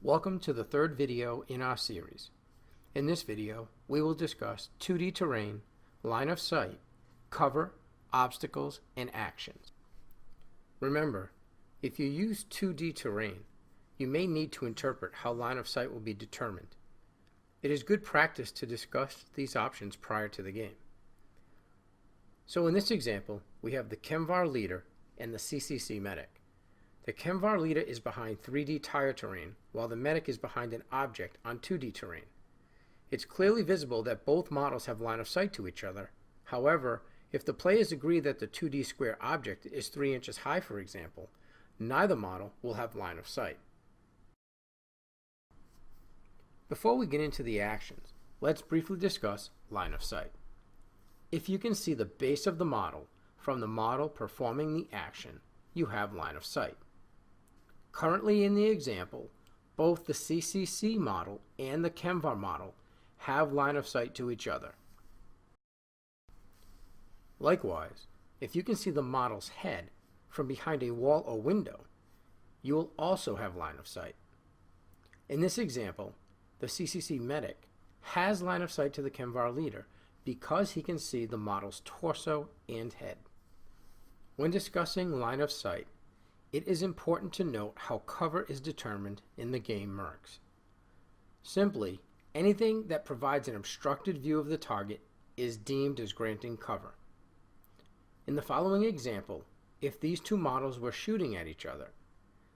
Welcome to the third video in our series. In this video, we will discuss 2D terrain, line of sight, cover, obstacles, and actions. Remember, if you use 2D terrain, you may need to interpret how line of sight will be determined. It is good practice to discuss these options prior to the game. So in this example, we have the ChemVar leader and the CCC medic. The ChemVar leader is behind 3D tire terrain, while the medic is behind an object on 2D terrain. It's clearly visible that both models have line of sight to each other. However, if the players agree that the 2D square object is 3 inches high, for example, neither model will have line of sight. Before we get into the actions, let's briefly discuss line of sight. If you can see the base of the model from the model performing the action, you have line of sight. Currently in the example, both the CCC model and the ChemVar model have line of sight to each other. Likewise, if you can see the model's head from behind a wall or window, you will also have line of sight. In this example, the CCC medic has line of sight to the ChemVar leader because he can see the model's torso and head. When discussing line of sight, it is important to note how cover is determined in the game MERCS. Simply, anything that provides an obstructed view of the target is deemed as granting cover. In the following example, if these two models were shooting at each other,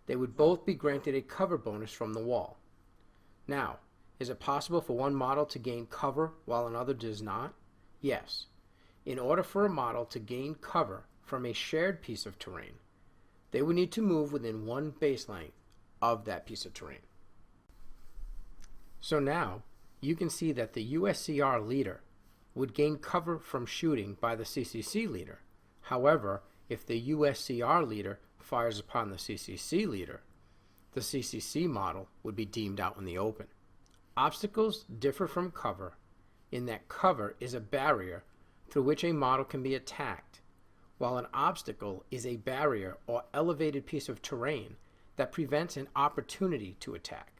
they would both be granted a cover bonus from the wall. Now, is it possible for one model to gain cover while another does not? Yes. In order for a model to gain cover from a shared piece of terrain, they would need to move within one base length of that piece of terrain. So now, you can see that the USCR leader would gain cover from shooting by the CCC leader. However, if the USCR leader fires upon the CCC leader, the CCC model would be deemed out in the open. Obstacles differ from cover in that cover is a barrier through which a model can be attacked, while an obstacle is a barrier or elevated piece of terrain that prevents an opportunity to attack.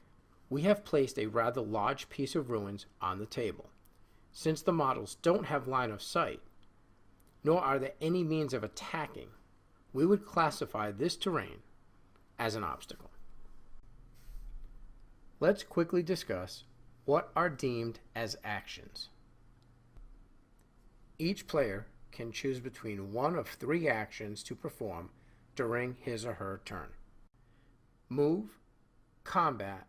We have placed a rather large piece of ruins on the table. Since the models don't have line of sight, nor are there any means of attacking, we would classify this terrain as an obstacle. Let's quickly discuss what are deemed as actions. Each player can choose between one of 3 actions to perform during his or her turn: move, combat,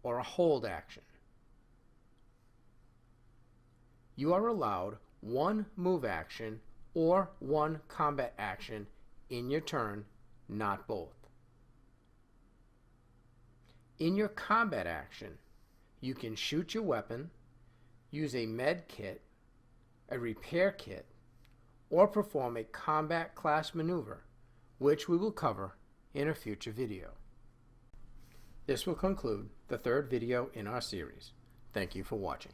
or a hold action. You are allowed 1 move action or 1 combat action in your turn, not both. In your combat action, you can shoot your weapon, use a med kit, a repair kit, or perform a combat class maneuver, which we will cover in a future video. This will conclude the third video in our series. Thank you for watching.